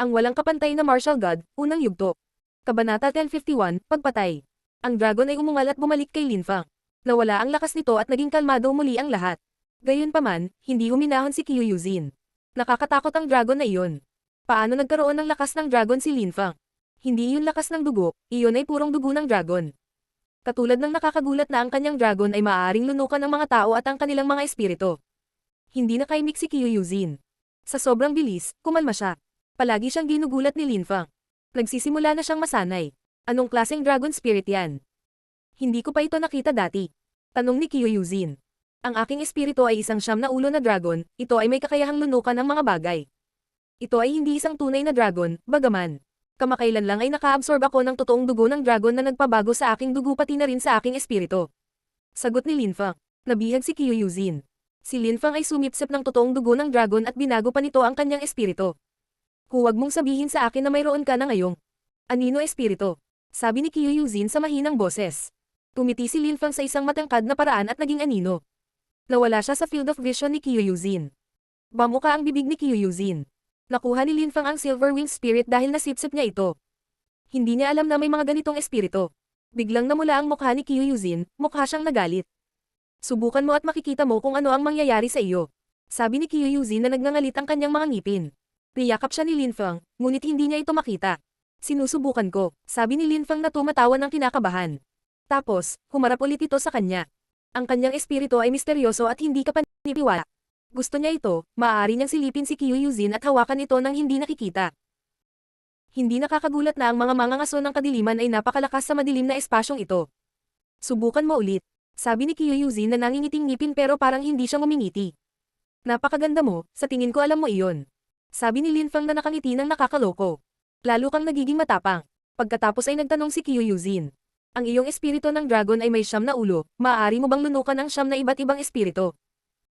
Ang walang kapantay na martial god, unang yugto. Kabanata 1051, Pagpatay. Ang dragon ay umungal at bumalik kay Linfang. Nawala ang lakas nito at naging kalmado muli ang lahat. Gayunpaman, hindi huminahon si Qiu Yuzin. Nakakatakot ang dragon na iyon. Paano nagkaroon ng lakas ng dragon si Linfang? Hindi iyon lakas ng dugo, iyon ay purong dugo ng dragon. Katulad ng nakakagulat na ang kanyang dragon ay maaaring lunukan ang mga tao at ang kanilang mga espiritu. Hindi nakaimik si Qiu Yuzin. Sa sobrang bilis, kumalma siya. Palagi siyang ginugulat ni Linfang. Nagsisimula na siyang masanay. Anong klaseng dragon spirit yan? Hindi ko pa ito nakita dati. Tanong ni Qiu Yuzin. Ang aking espiritu ay isang siyam na ulo na dragon, ito ay may kakayahang lunukan ng mga bagay. Ito ay hindi isang tunay na dragon, bagaman. Kamakailan lang ay nakaabsorb ako ng totoong dugo ng dragon na nagpabago sa aking dugo pati na rin sa aking espiritu. Sagot ni Linfang. Nabihag si Qiu Yuzin. Si Linfang ay sumipsip ng totoong dugo ng dragon at binago pa nito ang kanyang espiritu. Huwag mong sabihin sa akin na mayroon ka na ngayong anino espiritu. Sabi ni Qiu Yuzin sa mahinang boses. Tumiti si Linfang sa isang matangkad na paraan at naging anino. Nawala siya sa field of vision ni Qiu Yuzin. Bamuka ang bibig ni Qiu Yuzin. Nakuha ni Linfang ang silver wing spirit dahil nasipsip niya ito. Hindi niya alam na may mga ganitong espiritu. Biglang namula ang mukha ni Qiu Yuzin, mukha siyang nagalit. Subukan mo at makikita mo kung ano ang mangyayari sa iyo. Sabi ni Qiu Yuzin na nagngangalit ang kanyang mga ngipin. Niyakap siya ni Linfang, ngunit hindi niya ito makita. Sinusubukan ko, sabi ni Linfang na tumatawa ng kinakabahan. Tapos, humarap ulit ito sa kanya. Ang kanyang espiritu ay misteryoso at hindi kapaniwala. Gusto niya ito, maaari niyang silipin si Qiu Yuzin at hawakan ito nang hindi nakikita. Hindi nakakagulat na ang mga mangangaso ng kadiliman ay napakalakas sa madilim na espasyong ito. Subukan mo ulit, sabi ni Qiu Yuzin na nangingiting ngipin pero parang hindi siya ngumingiti. Napakaganda mo, sa tingin ko alam mo iyon. Sabi ni Linfang na nakangiti ng nakakaloko. Lalo kang nagiging matapang. Pagkatapos ay nagtanong si Qiu Yuzin. Ang iyong espiritu ng dragon ay may siyam na ulo, maaari mo bang lunukan ang siyam na iba't ibang espiritu?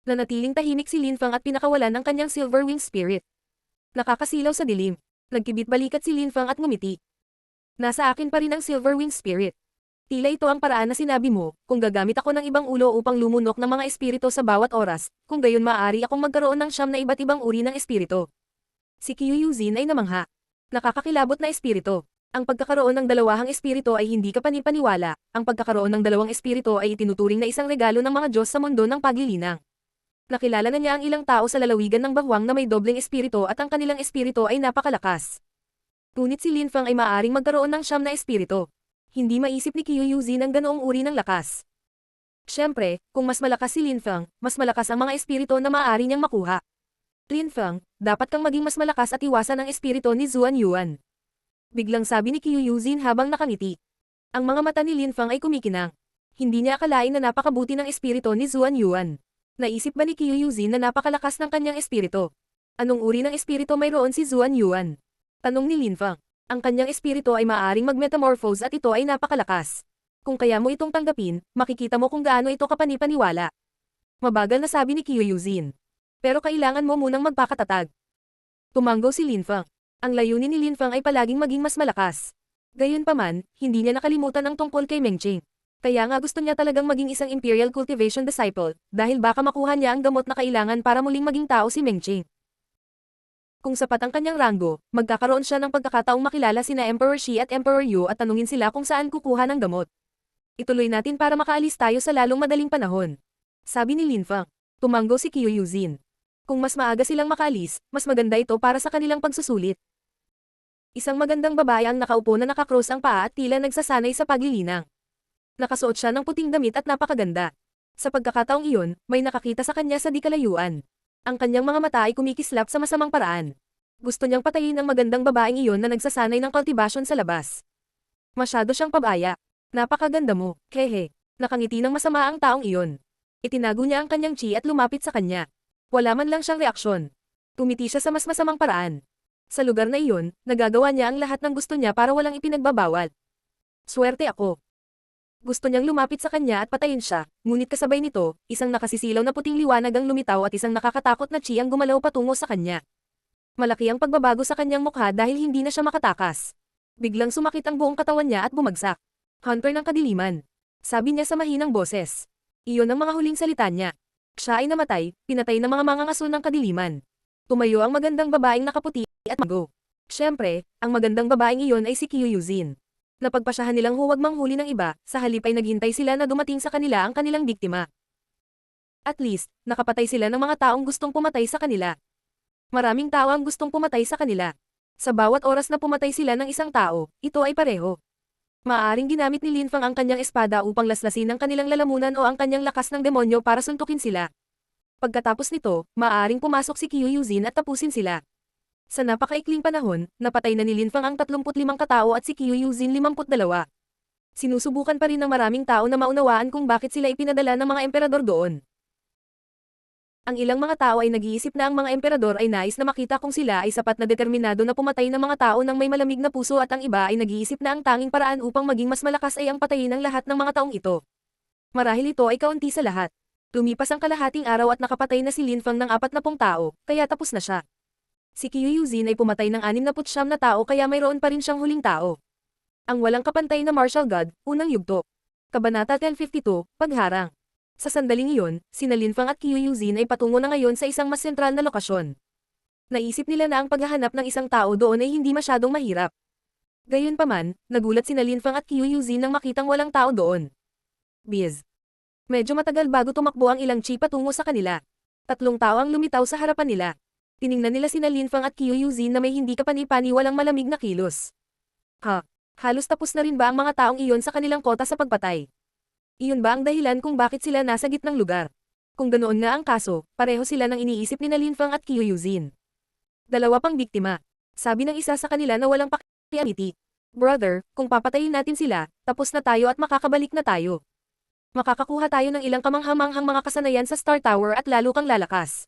Nanatiling tahimik si Linfang at pinakawalan ng kanyang silver wing spirit. Nakakasilaw sa dilim. Nagkibit-balikat si Linfang at ngumiti. Nasa akin pa rin ang silver wing spirit. Tila ito ang paraan na sinabi mo, kung gagamit ako ng ibang ulo upang lumunok ng mga espiritu sa bawat oras, kung gayon maaari akong magkaroon ng siyam na iba't ibang uri ng espiritu. Si Qiu Yuzin ay namangha. Nakakakilabot na espiritu. Ang pagkakaroon ng dalawahang espiritu ay hindi kapanipaniwala, ang pagkakaroon ng dalawang espiritu ay itinuturing na isang regalo ng mga Diyos sa mundo ng paglilinang. Nakilala na niya ang ilang tao sa lalawigan ng bahwang na may dobleng espiritu at ang kanilang espiritu ay napakalakas. Ngunit si Linfang ay maaaring magkaroon ng siyam na espiritu. Hindi maisip ni Qiu Yuzin ang ganoong uri ng lakas. Siyempre, kung mas malakas si Linfang, mas malakas ang mga espiritu na maaari niyang makuha. Linfang, dapat kang maging mas malakas at iwasan ang espiritu ni Zuan Yuan. Biglang sabi ni Qiu Yuzin habang nakangiti. Ang mga mata ni Linfang ay kumikinang. Hindi niya akalain na napakabuti ng espiritu ni Zuan Yuan. Naisip ba ni Qiu Yuzin na napakalakas ng kanyang espiritu? Anong uri ng espiritu mayroon si Zuan Yuan? Tanong ni Linfang. Ang kanyang espiritu ay maaaring magmetamorphose at ito ay napakalakas. Kung kaya mo itong tanggapin, makikita mo kung gaano ito kapanipaniwala. Mabagal na sabi ni Qiu Yuzin. Pero kailangan mo munang magpakatatag. Tumanggo si Linfang. Ang layunin ni Linfang ay palaging maging mas malakas. Gayunpaman, hindi niya nakalimutan ang tungkol kay Mengqing. Kaya nga gusto niya talagang maging isang Imperial Cultivation Disciple, dahil baka makuha niya ang gamot na kailangan para muling maging tao si Mengqing. Kung sapat ang kanyang ranggo, magkakaroon siya ng pagkakataong makilala sina Emperor Shi at Emperor Yu at tanungin sila kung saan kukuha ng gamot. Ituloy natin para makaalis tayo sa lalong madaling panahon. Sabi ni Linfang. Tumanggo si Qiu Yuzin. Kung mas maaga silang makaalis, mas maganda ito para sa kanilang pagsusulit. Isang magandang babae ang nakaupo na nakakross ang paa at tila nagsasanay sa paglilinang. Nakasuot siya ng puting damit at napakaganda. Sa pagkakataong iyon, may nakakita sa kanya sa di kalayuan. Ang kanyang mga mata ay kumikislap sa masamang paraan. Gusto niyang patayin ang magandang babaeng iyon na nagsasanay ng cultivation sa labas. Masyado siyang pabaya. Napakaganda mo, hehe. Nakangiti ng masama ang taong iyon. Itinago niya ang kanyang chi at lumapit sa kanya. Wala man lang siyang reaksyon. Tumiti siya sa mas masamang paraan. Sa lugar na iyon, nagagawa niya ang lahat ng gusto niya para walang ipinagbabawal. Swerte ako. Gusto niyang lumapit sa kanya at patayin siya, ngunit kasabay nito, isang nakasisilaw na puting liwanag ang lumitaw at isang nakakatakot na chi ang gumalaw patungo sa kanya. Malaki ang pagbabago sa kanyang mukha dahil hindi na siya makatakas. Biglang sumakit ang buong katawan niya at bumagsak. Hunter ng kadiliman. Sabi niya sa mahinang boses. Iyon ang mga huling salita niya. Siya ay namatay, pinatay ng mga mangangaso ng kadiliman. Tumayo ang magandang babaeng nakaputi at mago. Siyempre, ang magandang babaeng iyon ay si Qiu Yuzin. Napagpasyahan nilang huwag manghuli ng iba, sa halip ay naghintay sila na dumating sa kanila ang kanilang biktima. At least, nakapatay sila ng mga taong gustong pumatay sa kanila. Maraming tao ang gustong pumatay sa kanila. Sa bawat oras na pumatay sila ng isang tao, ito ay pareho. Maaaring ginamit ni Lin Fang ang kanyang espada upang laslasin ang kanilang lalamunan o ang kanyang lakas ng demonyo para suntukin sila. Pagkatapos nito, maaaring pumasok si Qiu Yuzin at tapusin sila. Sa napakaikling panahon, napatay na ni Lin Fang ang 35 katao at si Qiu Yuzin 52. Sinusubukan pa rin ng maraming tao na maunawaan kung bakit sila ipinadala ng mga emperador doon. Ang ilang mga tao ay nag-iisip na ang mga emperador ay nais na makita kung sila ay sapat na determinado na pumatay ng mga tao ng may malamig na puso at ang iba ay nag-iisip na ang tanging paraan upang maging mas malakas ay ang patayin ng lahat ng mga taong ito. Marahil ito ay kaunti sa lahat. Lumipas ang kalahating araw at nakapatay na si Lin Fang ng 40 tao, kaya tapos na siya. Si Qiu Yuzin ay pumatay ng 69 na tao kaya mayroon pa rin siyang huling tao. Ang walang kapantay na martial god, unang yugto. Kabanata 1052, Pagharang. Sa sandaling iyon, sina Lin Fang at Qiu Yuzin ay patungo na ngayon sa isang mas sentral na lokasyon. Naisip nila na ang paghahanap ng isang tao doon ay hindi masyadong mahirap. Gayunpaman, nagulat sina Lin Fang at Qiu Yuzin nang makitang walang tao doon. Biz. Medyo matagal bago tumakbo ang ilang chi patungo sa kanila. 3 tao ang lumitaw sa harapan nila. Tiningnan nila sina Lin Fang at Qiu Yuzin na may hindi kapani-pani walang malamig na kilos. Halos tapos na rin ba ang mga taong iyon sa kanilang kota sa pagpatay? Iyon ba ang dahilan kung bakit sila nasa gitnang lugar? Kung ganoon nga ang kaso, pareho sila nang iniisip ni Lin Fang at Qiu Yuzin. 2 pang biktima. Sabi ng isa sa kanila na walang pakiamiti. Brother, kung papatayin natin sila, tapos na tayo at makakabalik na tayo. Makakakuha tayo ng ilang kamanghamanghang mga kasanayan sa Star Tower at lalo kang lalakas.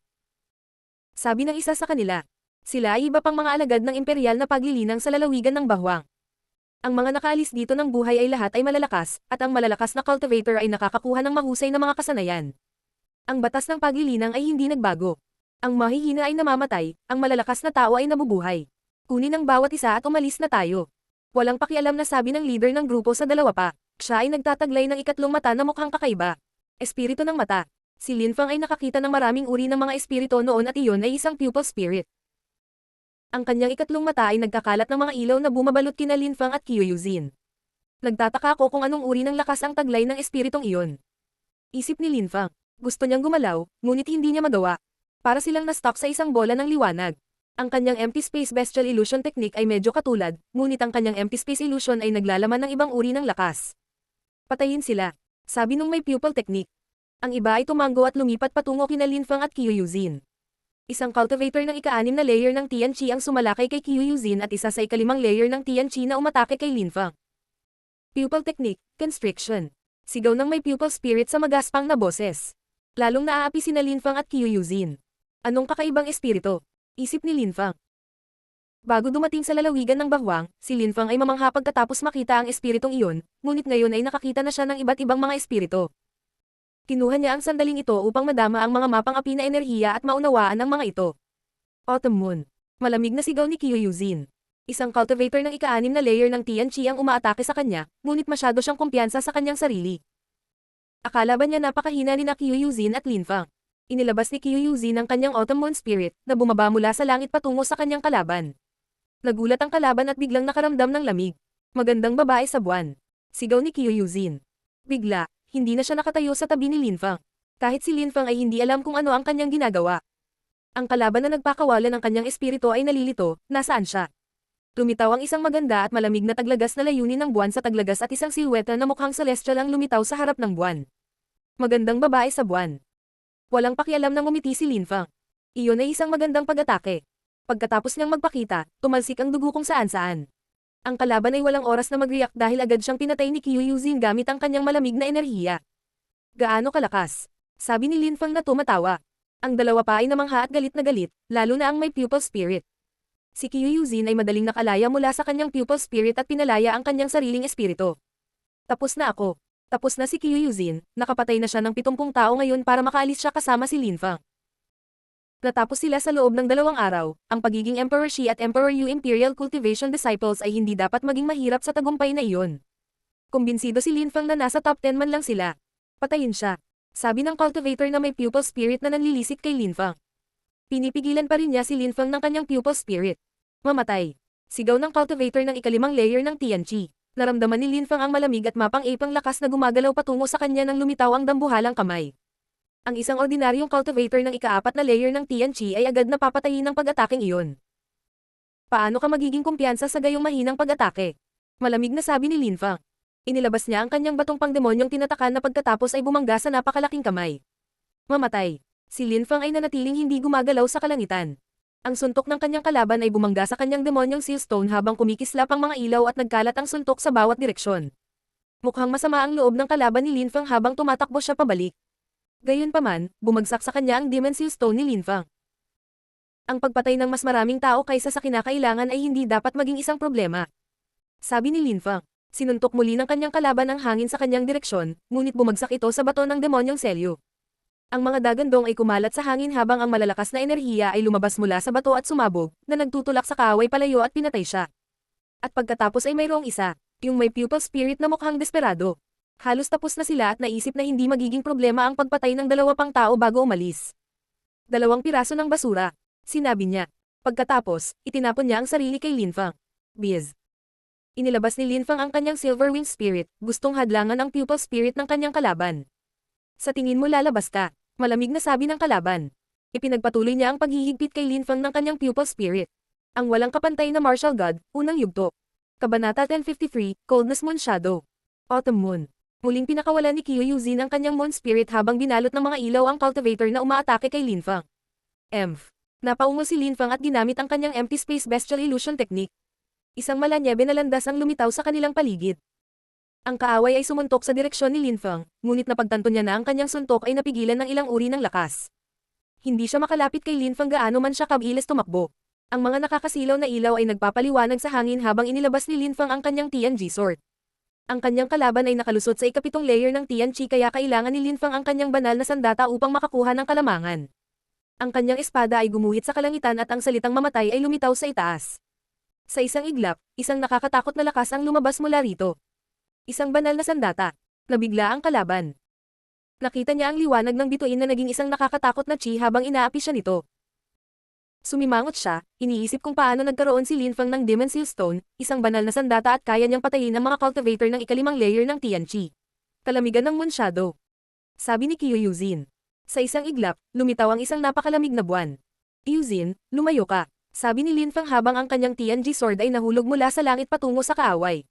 Sabi ng isa sa kanila. Sila ay iba pang mga alagad ng imperial na paglilinang sa lalawigan ng Bahwang. Ang mga nakaalis dito ng buhay ay lahat ay malalakas, at ang malalakas na cultivator ay nakakakuha ng mahusay na mga kasanayan. Ang batas ng paglilinang ay hindi nagbago. Ang mahihina ay namamatay, ang malalakas na tao ay nabubuhay. Kunin ang bawat isa at umalis na tayo. Walang pakialam na sabi ng leader ng grupo sa 2 pa. Siya ay nagtataglay ng ikatlong mata na mukhang kakaiba. Espiritu ng mata. Si Lin Fang ay nakakita ng maraming uri ng mga espiritu noon at iyon ay isang pupil spirit. Ang kanyang ikatlong mata ay nagkakalat ng mga ilaw na bumabalot kina Lin Fang at Qiu Yuzin. Nagtataka ako kung anong uri ng lakas ang taglay ng espiritong iyon. Isip ni Lin Fang. Gusto niyang gumalaw, ngunit hindi niya magawa. Para silang na-stuck sa isang bola ng liwanag. Ang kanyang empty space bestial illusion technique ay medyo katulad, ngunit ang kanyang empty space illusion ay naglalaman ng ibang uri ng lakas. Patayin sila. Sabi nung may pupil technique. Ang iba ay tumango at lumipat patungo kina Lin Fang at Qiu Yuzin. Isang cultivator ng ika-6 na layer ng Tianqi ang sumalakay kay Qiu Yuzin at isa sa ika-5 layer ng Tianqi na umatake kay Lin Fang. Pupil technique, constriction. Sigaw ng may pupil spirit sa magaspang na boses. Lalong naaapi sina Lin Fang at Qiu Yuzin. Anong kakaibang espiritu? Isip ni Lin Fang. Bago dumating sa lalawigan ng Bahwang, si Lin Fang ay mamangha pagkatapos makita ang espiritong iyon, ngunit ngayon ay nakakita na siya ng iba't ibang mga espiritu. Kinuha niya ang sandaling ito upang madama ang mga mapang api na enerhiya at maunawaan ang mga ito. Autumn Moon. Malamig na sigaw ni Qiu Yuzin. Isang cultivator ng ika-6 na layer ng Tianqi ang umaatake sa kanya, ngunit masyado siyang kumpiyansa sa kanyang sarili. Akala ba niya napakahina ni Qiu Yuzin at Lin Fang? Inilabas ni Qiu Yuzin ang kanyang Autumn Moon Spirit, na bumaba mula sa langit patungo sa kanyang kalaban. Nagulat ang kalaban at biglang nakaramdam ng lamig. Magandang babae sa buwan. Sigaw ni Qiu Yuzin. Bigla, hindi na siya nakatayo sa tabi ni Lin Fang. Kahit si Lin Fang ay hindi alam kung ano ang kanyang ginagawa. Ang kalaban na nagpakawalan ng kanyang espiritu ay nalilito, nasaan siya? Lumitaw ang isang maganda at malamig na taglagas na layunin ng buwan sa taglagas at isang silweta na mukhang celestial ang lumitaw sa harap ng buwan. Magandang babae sa buwan. Walang pakialam na ngumiti si Lin Fang. Iyon ay isang magandang pag-atake. Pagkatapos niyang magpakita, tumalsik ang dugo kung saan-saan. Ang kalaban ay walang oras na mag-react dahil agad siyang pinatay ni Qiu Yuzin gamit ang kanyang malamig na enerhiya. Gaano kalakas? Sabi ni Lin Fang na tumatawa. Ang 2 pa ay namangha at galit na galit, lalo na ang may pupil spirit. Si Qiu Yuzin ay madaling nakalaya mula sa kanyang pupil spirit at pinalaya ang kanyang sariling espiritu. Tapos na ako. Tapos na si Qiu Yuzin, nakapatay na siya ng 70 tao ngayon para makaalis siya kasama si Lin Fang. Natapos sila sa loob ng 2 araw, ang pagiging Emperor Shi at Emperor Yu Imperial Cultivation Disciples ay hindi dapat maging mahirap sa tagumpay na iyon. Kumbinsido si Lin Fang na nasa top 10 man lang sila. Patayin siya. Sabi ng cultivator na may pupil spirit na nanlilisik kay Lin Fang. Pinipigilan pa rin niya si Lin Fang ng kanyang pupil spirit. Mamatay. Sigaw ng cultivator ng ikalimang layer ng Tianqi. Naramdaman ni Linfang ang malamig at mapang-ipang lakas na gumagalaw patungo sa kanya nang lumitaw ang dambuhalang kamay. Ang isang ordinaryong cultivator ng ikaapat na layer ng Tianqi ay agad na papatayin ng pag-ataking iyon. Paano ka magiging kumpiyansa sa gayong mahinang pag-atake? Malamig na sabi ni Linfang. Inilabas niya ang kanyang batong pangdemonyong tinatakan na pagkatapos ay bumangga sa napakalaking kamay. Mamatay. Si Linfang ay nanatiling hindi gumagalaw sa kalangitan. Ang suntok ng kanyang kalaban ay bumangga sa kanyang demonyong sealstone habang kumikislap ang mga ilaw at nagkalat ang suntok sa bawat direksyon. Mukhang masama ang loob ng kalaban ni Linfang habang tumatakbo siya pabalik. Gayunpaman, bumagsak sa kanya ang demon sealstone ni Linfang. Ang pagpatay ng mas maraming tao kaysa sa kinakailangan ay hindi dapat maging isang problema. Sabi ni Linfang. Sinuntok muli ng kanyang kalaban ang hangin sa kanyang direksyon, ngunit bumagsak ito sa bato ng demonyong selyo. Ang mga dagandong ay kumalat sa hangin habang ang malalakas na enerhiya ay lumabas mula sa bato at sumabog, na nagtutulak sa kaaway palayo at pinatay siya. At pagkatapos ay mayroong isa, yung may pupil spirit na mukhang desperado. Halos tapos na sila at naisip na hindi magiging problema ang pagpatay ng 2 pang tao bago umalis. 2 piraso ng basura, sinabi niya. Pagkatapos, itinapon niya ang sarili kay Linfang. Biz. Inilabas ni Linfang ang kanyang silver wing spirit, gustong hadlangan ang pupil spirit ng kanyang kalaban. Sa tingin mo lalabas ka? Malamig na sabi ng kalaban. Ipinagpatuloy niya ang paghihigpit kay Linfang ng kanyang pupil spirit. Ang walang kapantay na martial god, unang yugto. Kabanata 1053, Coldness Moon Shadow. Autumn Moon. Muling pinakawalan ni Kyuyuzin ang kanyang moon spirit habang binalot ng mga ilaw ang cultivator na umaatake kay Linfang. Napaungo si Linfang at ginamit ang kanyang empty space bestial illusion technique. Isang malanyebe na landas ang lumitaw sa kanilang paligid. Ang kaaway ay sumuntok sa direksyon ni Linfang, ngunit napagtanto niya na ang kanyang suntok ay napigilan ng ilang uri ng lakas. Hindi siya makalapit kay Linfang gaano man siya kabilis tumakbo. Ang mga nakakasilaw na ilaw ay nagpapaliwanag sa hangin habang inilabas ni Linfang ang kanyang Tianqi sword. Ang kanyang kalaban ay nakalusot sa ikapitong layer ng Tianqi kaya kailangan ni Linfang ang kanyang banal na sandata upang makakuha ng kalamangan. Ang kanyang espada ay gumuhit sa kalangitan at ang salitang mamatay ay lumitaw sa itaas. Sa isang iglap, isang nakakatakot na lakas ang lumabas mula rito. Isang banal na sandata. Nabigla ang kalaban. Nakita niya ang liwanag ng bituin na naging isang nakakatakot na chi habang inaapi siya nito. Sumimangot siya, iniisip kung paano nagkaroon si Linfang ng Demon Sealstone, isang banal na sandata at kaya niyang patayin ang mga cultivator ng ikalimang layer ng Tianqi. Kalamigan ng Moon Shadow. Sabi ni Kyuyuzin. Sa isang iglap, lumitaw ang isang napakalamig na buwan. Yuzin, lumayo ka. Sabi ni Linfang habang ang kanyang Tianqi sword ay nahulog mula sa langit patungo sa kaaway.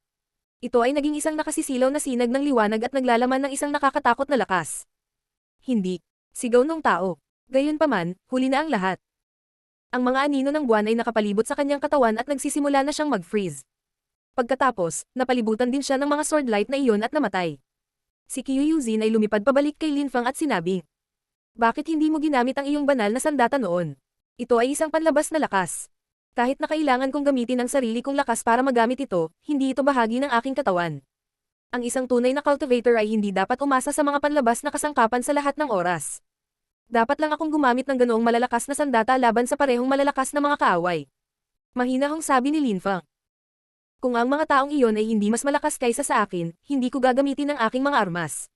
Ito ay naging isang nakasisilaw na sinag ng liwanag at naglalaman ng isang nakakatakot na lakas. Hindi. Sigaw ng tao. Gayunpaman, huli na ang lahat. Ang mga anino ng buwan ay nakapalibot sa kanyang katawan at nagsisimula na siyang mag-freeze. Pagkatapos, napalibutan din siya ng mga sword light na iyon at namatay. Si Kyuyuzin ay lumipad pabalik kay Linfang at sinabi, "Bakit hindi mo ginamit ang iyong banal na sandata noon? Ito ay isang panlabas na lakas. Kahit na kailangan kong gamitin ang sarili kong lakas para magamit ito, hindi ito bahagi ng aking katawan. Ang isang tunay na cultivator ay hindi dapat umasa sa mga panlabas na kasangkapan sa lahat ng oras. Dapat lang akong gumamit ng ganoong malalakas na sandata laban sa parehong malalakas na mga kaaway." Mahinahong sabi ni Linfang. "Kung ang mga taong iyon ay hindi mas malakas kaysa sa akin, hindi ko gagamitin ang aking mga armas.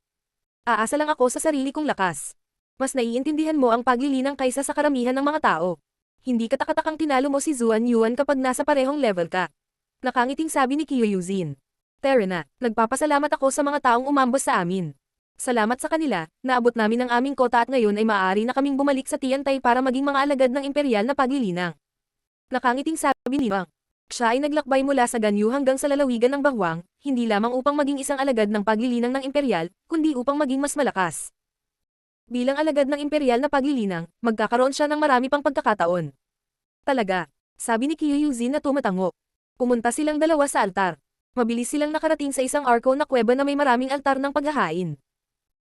Aasa lang ako sa sarili kong lakas. Mas naiintindihan mo ang paglilinang kaysa sa karamihan ng mga tao. Hindi katakatakang tinalo mo si Zuan Yuan kapag nasa parehong level ka." Nakangiting sabi ni Kyuyuzin. "Terena, nagpapasalamat ako sa mga taong umambos sa amin. Salamat sa kanila, naabot namin ang aming kota at ngayon ay maaari na kaming bumalik sa Tiantay para maging mga alagad ng imperial na paglilinang." Nakangiting sabi ni Wang. Siya ay naglakbay mula sa Ganyu hanggang sa lalawigan ng Bahwang, hindi lamang upang maging isang alagad ng paglilinang ng imperial, kundi upang maging mas malakas. Bilang alagad ng imperial na paglilinang, magkakaroon siya ng marami pang pagkakataon. "Talaga," sabi ni Kyuyuzin na tumatango. Pumunta silang dalawa sa altar. Mabilis silang nakarating sa isang arko na kuweba na may maraming altar ng paghahain.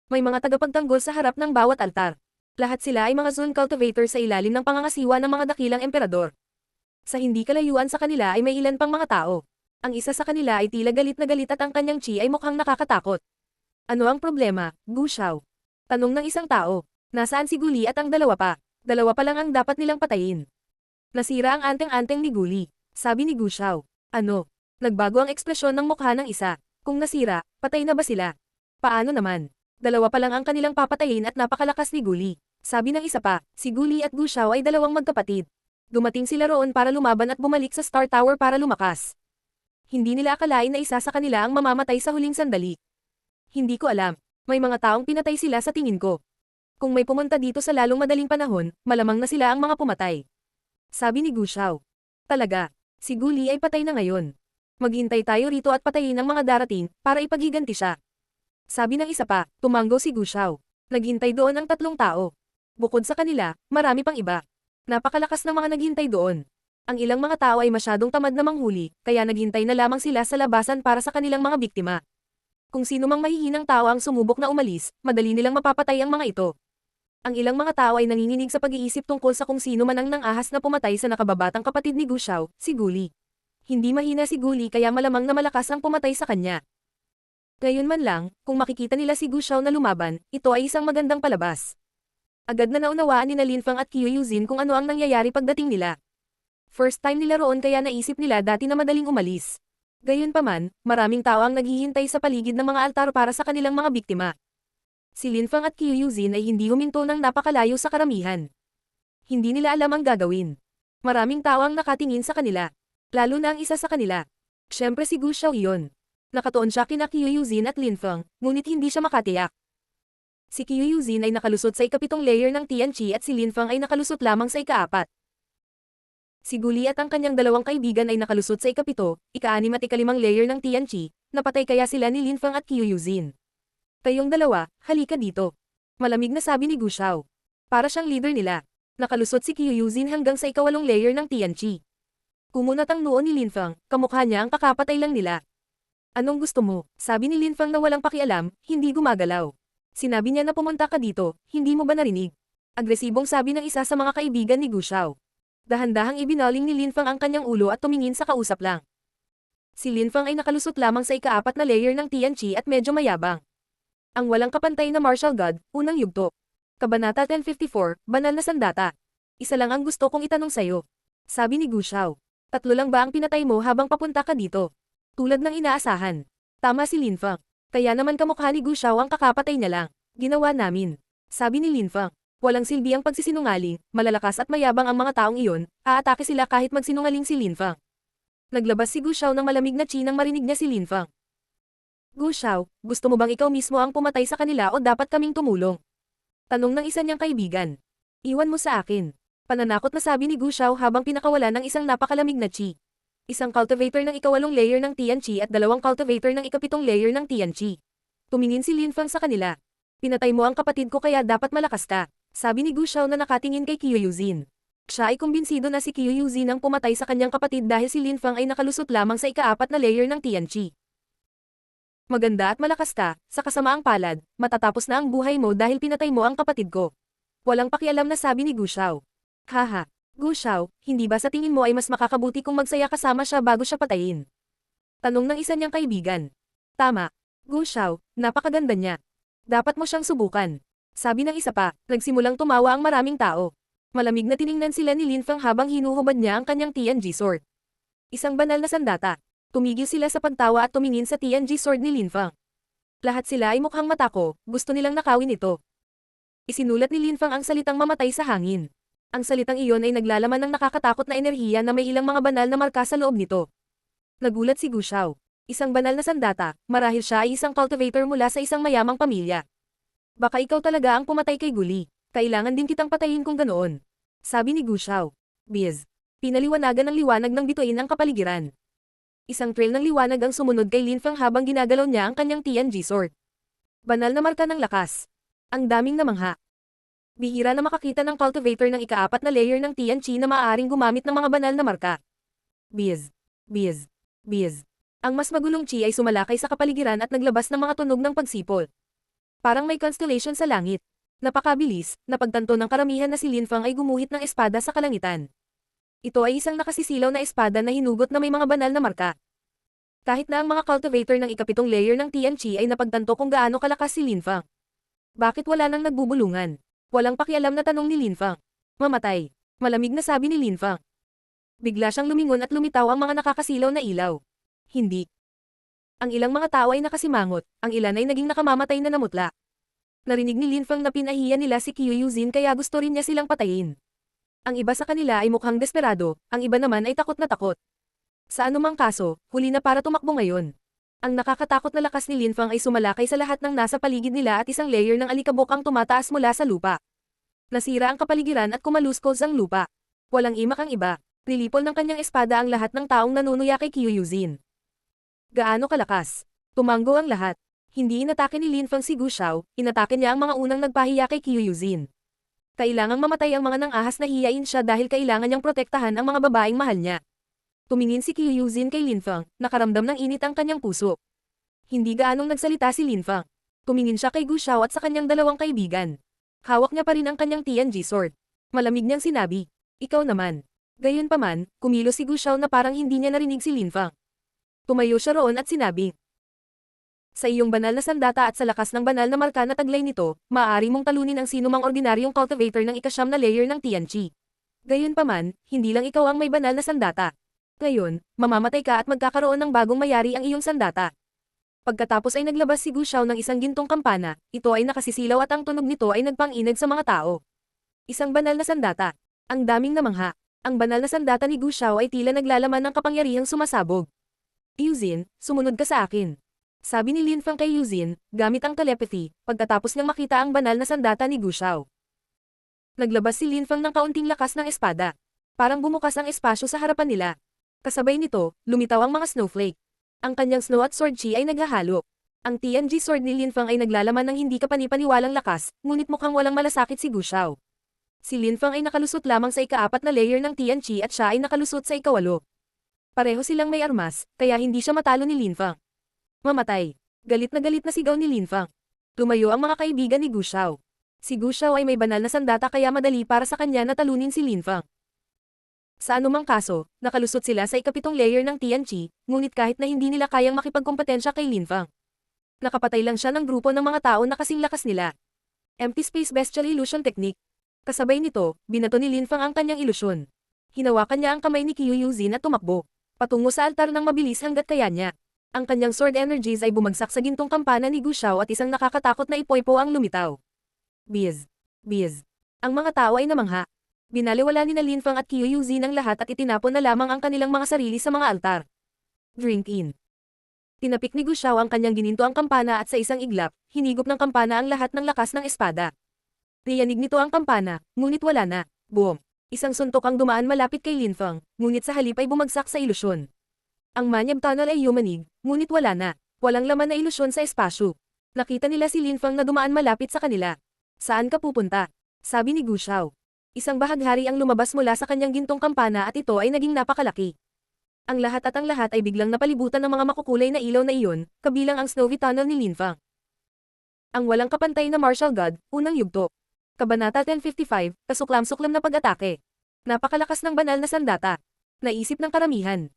May mga tagapagtanggol sa harap ng bawat altar. Lahat sila ay mga Zun cultivator sa ilalim ng pangangasiwa ng mga dakilang emperador. Sa hindi kalayuan sa kanila ay may ilan pang mga tao. Ang isa sa kanila ay tila galit na galit at ang kanyang chi ay mukhang nakakatakot. "Ano ang problema, Gu Xiao?" Tanong ng isang tao. "Nasaan si Guli at ang dalawa pa? Dalawa pa lang ang dapat nilang patayin." "Nasira ang anteng-anteng ni Guli," sabi ni Gu Xiao. "Ano?" Nagbago ang ekspresyon ng mukha ng isa. "Kung nasira, patay na ba sila?" "Paano naman? Dalawa pa lang ang kanilang papatayin at napakalakas ni Guli." Sabi ng isa pa, si Guli at Gu Xiao ay dalawang magkapatid. Dumating sila roon para lumaban at bumalik sa Star Tower para lumakas. Hindi nila akalain na isa sa kanila ang mamamatay sa huling sandali. Hindi ko alam. May mga taong pinatay sila sa tingin ko. Kung may pumunta dito sa lalong madaling panahon, malamang na sila ang mga pumatay. Sabi ni Gu Xiao. Talaga, si Gu Li ay patay na ngayon. Maghintay tayo rito at patayin ang mga darating, para ipaghiganti siya. Sabi ng isa pa, tumanggo si Gu Xiao. Naghintay doon ang 3 tao. Bukod sa kanila, marami pang iba. Napakalakas ng mga naghintay doon. Ang ilang mga tao ay masyadong tamad na manghuli, kaya naghintay na lamang sila sa labasan para sa kanilang mga biktima. Kung sino mang mahihinang tao ang sumubok na umalis, madali nilang mapapatay ang mga ito. Ang ilang mga tao ay nanginginig sa pag-iisip tungkol sa kung sino man ang nang-ahas na pumatay sa nakababatang kapatid ni Gu Xiao, si Gu Li. Hindi mahina si Gu Li kaya malamang na malakas ang pumatay sa kanya. Ngayon man lang, kung makikita nila si Gu Xiao na lumaban, ito ay isang magandang palabas. Agad na naunawaan ni Lin Fang at Qiu Yuzin kung ano ang nangyayari pagdating nila. First time nila roon kaya naisip nila dati na madaling umalis. Gayunpaman, maraming tao ang naghihintay sa paligid ng mga altar para sa kanilang mga biktima. Si Lin Fang at Qiu Yuzin ay hindi huminto ng napakalayo sa karamihan. Hindi nila alam ang gagawin. Maraming tao ang nakatingin sa kanila. Lalo na ang isa sa kanila. Siyempre si Gu Xiao iyon. Nakatuon siya kina Qiu Yuzin at Lin Fang, ngunit hindi siya makatiyak. Si Qiu Yuzin ay nakalusot sa ika-7 layer ng Tianqi at si Lin Fang ay nakalusot lamang sa ika-4. Si Gu Li at ang kanyang 2 kaibigan ay nakalusot sa ika-7, ika-6 at ika-5 layer ng Tianqi, napatay kaya sila ni Lin Fang at Qiu Yuzin. Kayong dalawa, halika dito. Malamig na sabi ni Gu Xiao. Para siyang leader nila. Nakalusot si Qiu Yuzin hanggang sa ika-8 layer ng Tianqi. Kumunat ang noo ni Lin Fang, kamukha niya ang kakapatay lang nila. Anong gusto mo? Sabi ni Lin Fang na walang pakialam, hindi gumagalaw. Sinabi niya na pumunta ka dito, hindi mo ba narinig? Agresibong sabi ng isa sa mga kaibigan ni Gu Xiao. Dahan-dahang ibinaling ni Lin Fang ang kanyang ulo at tumingin sa kausap lang. Si Lin Fang ay nakalusot lamang sa ika-4 na layer ng Tianqi at medyo mayabang. Ang walang kapantay na martial god, unang yugto. Kabanata 1054, Banal na Sandata. Isa lang ang gusto kong itanong sayo. Sabi ni Gu Xiao. 3 lang ba ang pinatay mo habang papunta ka dito? Tulad ng inaasahan. Tama si Lin Fang. Kaya naman kamukha ni Gu Xiao ang kakapatay niya lang. Ginawa namin. Sabi ni Lin Fang. Walang silbi ang pagsisinungaling, malalakas at mayabang ang mga taong iyon, aatake sila kahit magsinungaling si Lin Fang. Naglabas si Gu Xiao ng malamig na chi nang marinig niya si Lin Fang. Gu Xiao, gusto mo bang ikaw mismo ang pumatay sa kanila o dapat kaming tumulong? Tanong ng isa niyang kaibigan. Iwan mo sa akin. Pananakot na sabi ni Gu Xiao habang pinakawala ng isang napakalamig na chi. Isang cultivator ng ika-8 layer ng Tianqi at 2 cultivator ng ika-7 layer ng Tianqi. Tumingin si Lin Fang sa kanila. Pinatay mo ang kapatid ko kaya dapat malakas ka, sabi ni Gu Xiao na nakatingin kay Qiu Yuzin. Siya ay kumbinsido na si Qiu Yuzin ang pumatay sa kanyang kapatid dahil si Lin Fang ay nakalusot lamang sa ika-4 na layer ng Tianqi. Maganda at malakas ka, sa kasamaang palad, matatapos na ang buhay mo dahil pinatay mo ang kapatid ko. Walang pakialam na sabi ni Gu Xiao. Haha, Gu Xiao, hindi ba sa tingin mo ay mas makakabuti kung magsaya kasama siya bago siya patayin? Tanong ng isa niyang kaibigan. Tama, Gu Xiao, napakaganda niya. Dapat mo siyang subukan. Sabi ng isa pa, nagsimulang tumawa ang maraming tao. Malamig na tiningnan sila ni Lin Fang habang hinuhubad niya ang kanyang Tianqi sword. Isang banal na sandata. Tumigil sila sa pagtawa at tumingin sa Tianqi sword ni Lin Fang. Lahat sila ay mukhang matako, gusto nilang nakawin ito. Isinulat ni Lin Fang ang salitang mamatay sa hangin. Ang salitang iyon ay naglalaman ng nakakatakot na enerhiya na may ilang mga banal na marka sa loob nito. Nagulat si Gu Xiao. Isang banal na sandata, marahil siya ay isang cultivator mula sa isang mayamang pamilya. Baka ikaw talaga ang pumatay kay Gu Li. Kailangan din kitang patayin kung ganoon. Sabi ni Gu Xiao. Biz. Pinaliwanagan ng liwanag ng bituin ang kapaligiran. Isang trail ng liwanag ang sumunod kay Lin Fang habang ginagalaw niya ang kanyang Tianqi sword. Banal na marka ng lakas. Ang daming namangha. Bihira na makakita ng cultivator ng ika-4 na layer ng Tianqi na maaaring gumamit ng mga banal na marka. Biz. Biz. Biz. Ang mas magulong chi ay sumalakay sa kapaligiran at naglabas ng mga tunog ng pagsipol. Parang may constellation sa langit. Napakabilis, napagtanto ng karamihan na si Lin Fang ay gumuhit ng espada sa kalangitan. Ito ay isang nakasisilaw na espada na hinugot na may mga banal na marka. Kahit na ang mga cultivator ng ika-7 layer ng Tianqi ay napagtanto kung gaano kalakas si Lin Fang. Bakit wala nang nagbubulungan? Walang pakialam na tanong ni Lin Fang. Mamatay. Malamig na sabi ni Lin Fang. Bigla siyang lumingon at lumitaw ang mga nakakasilaw na ilaw. Hindi. Ang ilang mga tao ay nakasimangot, ang ilan ay naging nakamamatay na namutla. Narinig ni Lin Fang na pinahiya nila si Qiu Yuzin kaya gusto rin niya silang patayin. Ang iba sa kanila ay mukhang desperado, ang iba naman ay takot na takot. Sa anumang kaso, huli na para tumakbo ngayon. Ang nakakatakot na lakas ni Linfang ay sumalakay sa lahat ng nasa paligid nila at isang layer ng alikabok ang tumataas mula sa lupa. Nasira ang kapaligiran at kumaluskos ang lupa. Walang imak ang iba. Nilipol ng kanyang espada ang lahat ng taong nanunuya kay Kyuyuzin. Gaano kalakas? Tumanggo ang lahat. Hindi inatake ni Linfang si Gu Xiao, inatake niya ang mga unang nagpahiya kay Kyuyuzin. Kailangang mamatay ang mga nang-ahas na hiyain siya dahil kailangan niyang protektahan ang mga babaeng mahal niya. Tumingin si Kyuyuzin kay Linfang, nakaramdam ng init ang kanyang puso. Hindi gaanong nagsalita si Linfang. Tumingin siya kay Gu Xiao at sa kanyang dalawang kaibigan. Hawak niya pa rin ang kanyang Tianji sword. Malamig niyang sinabi, "Ikaw naman." Gayunpaman, kumilos si Gu Xiao na parang hindi niya narinig si Linfang. Tumayo siya roon at sinabi, "Sa iyong banal na sandata at sa lakas ng banal na marka na taglay nito, maaari mong talunin ang sinumang ordinaryong cultivator ng ikasyam na layer ng Tianqi. Gayunpaman, hindi lang ikaw ang may banal na sandata. Ngayon, mamamatay ka at magkakaroon ng bagong mayari ang iyong sandata." Pagkatapos ay naglabas si Gu Xiao ng isang gintong kampana, ito ay nakasisilaw at ang tunog nito ay nagpang-inag sa mga tao. Isang banal na sandata. Ang daming namangha. Ang banal na sandata ni Gu Xiao ay tila naglalaman ng kapangyarihang sumasabog. "Yuzin, sumunod ka sa akin." Sabi ni Linfang kay Yuzin, gamit ang telepathy, pagkatapos niyang makita ang banal na sandata ni Gu Xiao. Naglabas si Linfang ng kaunting lakas ng espada. Parang bumukas ang espasyo sa harapan nila. Kasabay nito, lumitaw ang mga snowflake. Ang kanyang snow at sword chi ay naghahalo. Ang Tianji sword ni Linfang ay naglalaman ng hindi kapani-paniwalang lakas, ngunit mukhang walang malasakit si Gu Xiao. Si Linfang ay nakalusot lamang sa ika-4 na layer ng Tianqi at siya ay nakalusot sa ika-8. Pareho silang may armas, kaya hindi siya matalo ni Linfang. Mamatay. Galit na sigaw ni Linfang. Tumayo ang mga kaibigan ni Gu Xiao. Si Gu Xiao ay may banal na sandata kaya madali para sa kanya na talunin si Linfang. Sa anumang kaso, nakalusot sila sa ika-7 layer ng Tianqi, ngunit kahit na hindi nila kayang makipagkompetensya kay Linfang. Nakapatay lang siya ng grupo ng mga tao na kasing lakas nila. Empty Space Bestial Illusion Technique. Kasabay nito, binato ni Linfang ang kanyang ilusyon. Hinawakan niya ang kamay ni Kyuyuzin at tumakbo patungo sa altar ng mabilis hanggat kaya niya. Ang kanyang sword energies ay bumagsak sa gintong kampana ni Gu Xiao at isang nakakatakot na ipoypo ang lumitaw. Biz. Biz. Ang mga tao ay namangha. Binaliwala ni na Linfang at Kyuyuzin ang lahat at itinapon na lamang ang kanilang mga sarili sa mga altar. Drink in. Tinapik ni Gu Xiao ang kanyang gininto ang kampana at sa isang iglap, hinigop ng kampana ang lahat ng lakas ng espada. Riyanig nito ang kampana, ngunit wala na. Boom! Isang suntok ang dumaan malapit kay Linfang, ngunit sa halip ay bumagsak sa ilusyon. Ang Manyab Tunnel ay yumanig, ngunit wala na. Walang laman na ilusyon sa espasyo. Nakita nila si Linfang na dumaan malapit sa kanila. "Saan ka pupunta?" sabi ni Gu Xiao. Isang bahaghari ang lumabas mula sa kanyang gintong kampana at ito ay naging napakalaki. Ang lahat ay biglang napalibutan ng mga makukulay na ilaw na iyon, kabilang ang Snowy Tunnel ni Linfang. Ang walang kapantay na martial god, unang yugto. Kabanata 1055, kasuklam-suklam na pag-atake. Napakalakas ng banal na sandata. Naisip ng karamihan.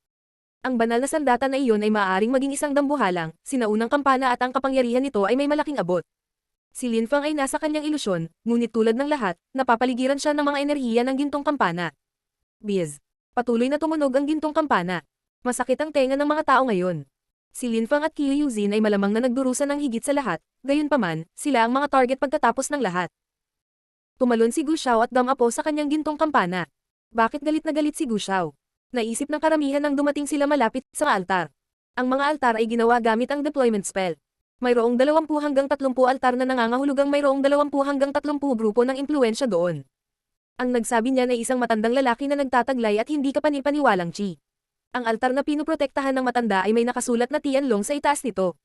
Ang banal na sandata na iyon ay maaaring maging isang dambuhalang, sinaunang kampana at ang kapangyarihan nito ay may malaking abot. Si Linfang ay nasa kanyang ilusyon, ngunit tulad ng lahat, napapaligiran siya ng mga enerhiya ng gintong kampana. Biz. Patuloy na tumunog ang gintong kampana. Masakit ang tenga ng mga tao ngayon. Si Linfang at Kyuyuzin ay malamang na nagdurusa ng higit sa lahat, gayunpaman, sila ang mga target pagkatapos ng lahat. Tumalon si Gu Xiao at damapo sa kanyang gintong kampana. Bakit galit na galit si Gu Xiao? Naisip ng karamihan nang dumating sila malapit sa altar. Ang mga altar ay ginawa gamit ang deployment spell. Mayroong 20 hanggang 30 altar na nangangahulugang mayroong 20 hanggang 30 grupo ng impluensya doon. Ang nagsabi niyan ay isang matandang lalaki na nagtataglay at hindi kapani-paniwalang chi. Ang altar na pinuprotektahan ng matanda ay may nakasulat na Tianlong sa itaas nito.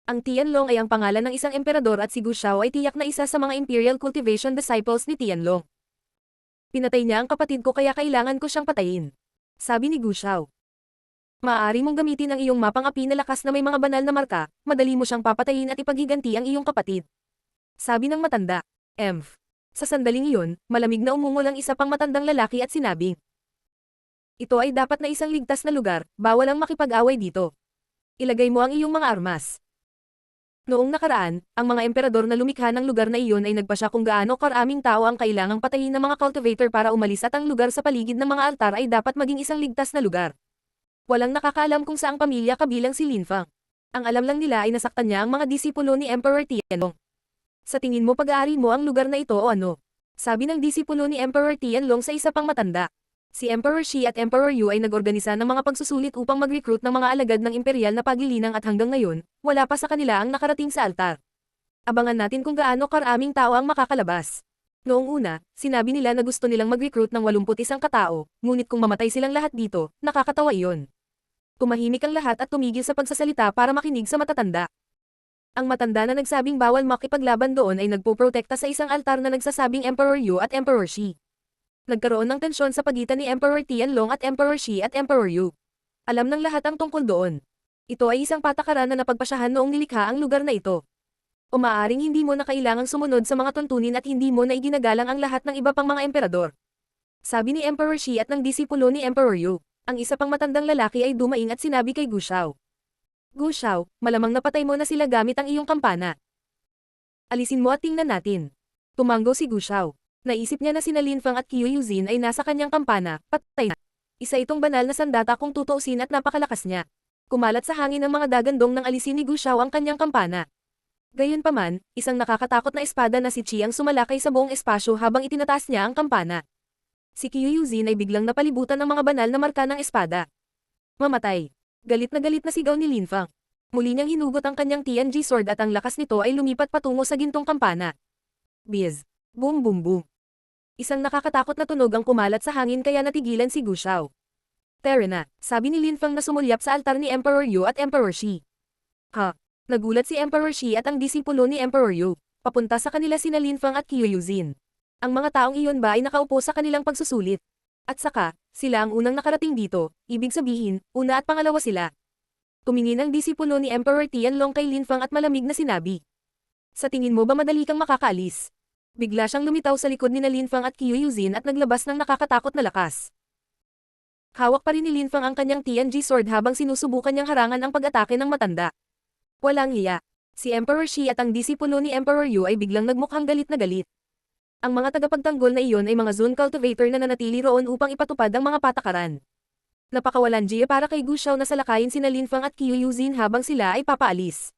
Ang Tianlong ay ang pangalan ng isang emperador at si Gu Xiao ay tiyak na isa sa mga Imperial Cultivation Disciples ni Tianlong. "Pinatay niya ang kapatid ko kaya kailangan ko siyang patayin," sabi ni Gu Xiao. "Maaari mong gamitin ang iyong mapang api na lakas na may mga banal na marka, madali mo siyang papatayin at ipaghiganti ang iyong kapatid," sabi ng matanda. Emph. Sa sandaling iyon, malamig na umungol ang isa pang matandang lalaki at sinabi, "Ito ay dapat na isang ligtas na lugar, bawal ang makipag-away dito. Ilagay mo ang iyong mga armas." Noong nakaraan, ang mga emperador na lumikha ng lugar na iyon ay nagpasya kung gaano karaming tao ang kailangang patayin ng mga cultivator para umalis at ang lugar sa paligid ng mga altar ay dapat maging isang ligtas na lugar. Walang nakakaalam kung saang pamilya kabilang si Linfang. Ang alam lang nila ay nasaktan niya ang mga disipulo ni Emperor Tianlong. "Sa tingin mo pag-aari mo ang lugar na ito o ano?" Sabi ng disipulo ni Emperor Tianlong sa isa pang matanda. Si Emperor Shi at Emperor Yu ay nag-organisa ng mga pagsusulit upang mag-recruit ng mga alagad ng imperial na paglilinang at hanggang ngayon, wala pa sa kanila ang nakarating sa altar. Abangan natin kung gaano karaming tao ang makakalabas. Noong una, sinabi nila na gusto nilang mag-recruit ng 81 katao, ngunit kung mamatay silang lahat dito, nakakatawa iyon. Tumahimik ang lahat at tumigil sa pagsasalita para makinig sa matatanda. Ang matanda na nagsabing bawal makipaglaban doon ay nagpoprotekta sa isang altar na nagsasabing Emperor Yu at Emperor Shi. Nagkaroon ng tensyon sa pagitan ni Emperor Tianlong at Emperor Shi at Emperor Yu. Alam ng lahat ang tungkol doon. Ito ay isang patakaran na napagpasyahan noong nilikha ang lugar na ito. O maaaring hindi mo na kailangang sumunod sa mga tuntunin at hindi mo na iginagalang ang lahat ng iba pang mga emperador. Sabi ni Emperor Shi at ng disipulo ni Emperor Yu. Ang isa pang matandang lalaki ay dumaing at sinabi kay Gu Shao. Gu Shao, malamang napatay mo na sila gamit ang iyong kampana. Alisin mo at tingnan natin. Tumanggo si Gu Shao. Naisip niya na sina Lin Fang at Qiu Yuzin ay nasa kanyang kampana, patay na. Isa itong banal na sandata kung tutuusin at napakalakas niya. Kumalat sa hangin ng mga dagandong nang alisin ni Gu Shao ang kanyang kampana. Gayunpaman, isang nakakatakot na espada na si Qi ang sumalakay sa buong espasyo habang itinataas niya ang kampana. Si Qiu Yuzin ay biglang napalibutan ng mga banal na marka ng espada. Mamatay. Galit na sigaw ni Lin Fang. Muli niyang hinugot ang kanyang Tianji sword at ang lakas nito ay lumipat patungo sa gintong kampana. Biz. Boom boom boom. Isang nakakatakot na tunog ang kumalat sa hangin kaya natigilan si Gu Shao. Tara na, sabi ni Lin Fang na sumulyap sa altar ni Emperor Yu at Emperor Shi. Ha? Nagulat si Emperor Shi at ang disipulo ni Emperor Yu. Papunta sa kanila sina Lin Fang at Qiu Yuzin. Ang mga taong iyon ba ay nakaupo sa kanilang pagsusulit? At saka, sila ang unang nakarating dito, ibig sabihin, una at pangalawa sila. Tumingin ang disipulo ni Emperor Tianlong kay Lin Fang at malamig na sinabi. Sa tingin mo ba madali kang makakaalis? Bigla siyang lumitaw sa likod ni Lin Fang at Qiu Yuzin at naglabas ng nakakatakot na lakas. Hawak pa rin ni Lin Fang ang kanyang Tianji sword habang sinusubukan niyang harangan ang pag-atake ng matanda. Walang hiya. Si Emperor Shi at ang disipulo ni Emperor Yu ay biglang nagmukhang galit na galit. Ang mga tagapagtanggol na iyon ay mga zone cultivator na nanatili roon upang ipatupad ang mga patakaran. Napakawalan Jia para kay Gu Shao na salakayin sina Lin Fang at Qiu Yuzin habang sila ay papaalis.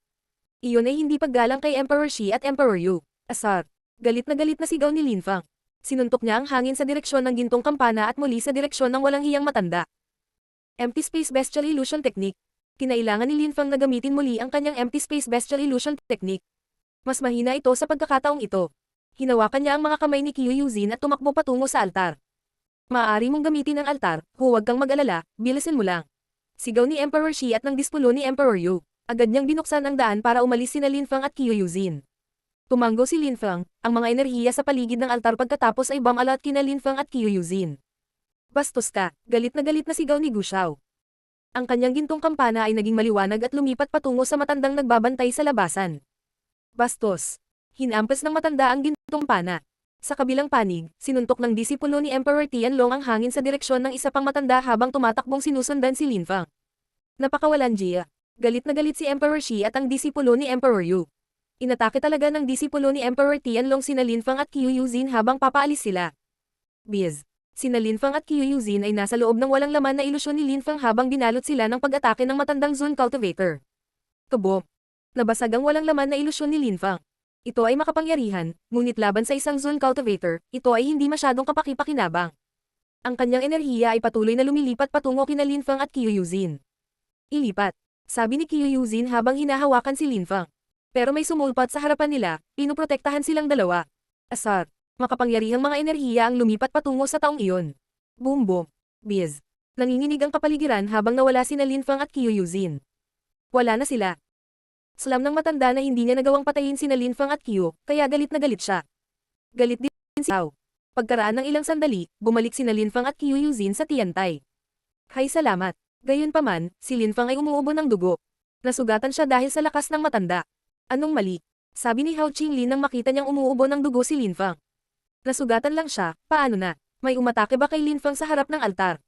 Iyon ay hindi paggalang kay Emperor Shi at Emperor Yu. Asar. Galit na sigaw ni Lin Fang. Sinuntok niya ang hangin sa direksyon ng gintong kampana at muli sa direksyon ng walang hiyang matanda. Empty Space Bestial Illusion Technique. Kinailangan ni Lin Fang na gamitin muli ang kanyang Empty Space Bestial Illusion Technique. Mas mahina ito sa pagkakataong ito. Hinawakan niya ang mga kamay ni Qiu Yuzin at tumakbo patungo sa altar. Maaari mong gamitin ang altar, huwag kang mag-alala, bilisin mo lang. Sigaw ni Emperor Shi at ng disipulo ni Emperor Yu. Agad niyang binuksan ang daan para umalis sina Lin Fang at Qiu Yuzin. Tumanggo si Lin Fang, ang mga enerhiya sa paligid ng altar pagkatapos ay bumalat kina Lin Fang at Qiu Yuzin. Bastos ka, galit na sigaw ni Gu Shao. Ang kanyang gintong kampana ay naging maliwanag at lumipat patungo sa matandang nagbabantay sa labasan. Bastos. Hinampas ng matanda ang gintong pana. Sa kabilang panig, sinuntok ng disipulo ni Emperor Tianlong ang hangin sa direksyon ng isa pang matanda habang tumatakbong sinusundan si Lin Fang. Napakawalan Jia. Galit na galit si Emperor Shi at ang disipulo ni Emperor Yu. Inatake talaga ng disipulo ni Emperor Tianlong sina Lin Fang at Qiu Yuzin habang papaalis sila. Biz. Sina Lin Fang at Qiu Yuzin ay nasa loob ng walang laman na ilusyon ni Lin Fang habang binalot sila ng pag-atake ng matandang Zone Cultivator. Kabom. Nabasag ang walang laman na ilusyon ni Lin Fang. Ito ay makapangyarihan, ngunit laban sa isang Zone Cultivator, ito ay hindi masyadong kapaki-pakinabang. Ang kanyang enerhiya ay patuloy na lumilipat patungo kina Lin Fang at Qiu Yuzin. Ilipat. Sabi ni Qiu Yuzin habang hinahawakan si Lin Fang. Pero may sumulpat sa harapan nila, pinuprotektahan silang dalawa. Asar. Makapangyarihang mga enerhiya ang lumipat patungo sa taong iyon. Boom boom. Biz. Nanginginig ang kapaligiran habang nawala sina Lin Fang at Qiu Yuzin. Wala na sila. Slam ng matanda na hindi niya nagawang patayin sina Lin Fang at Qiu, kaya galit na galit siya. Galit din si Xiao. Pagkaraan ng ilang sandali, bumalik sina Lin Fang at Qiu Yuzin sa Tiantai. Hay salamat. Gayunpaman, si Lin Fang ay umuubo ng dugo. Nasugatan siya dahil sa lakas ng matanda. Anong mali? Sabi ni Hao Qinglin nang makita niyang umuubo ng dugo si Lin Fang. Nasugatan lang siya, paano na? May umatake ba kay Lin Fang sa harap ng altar?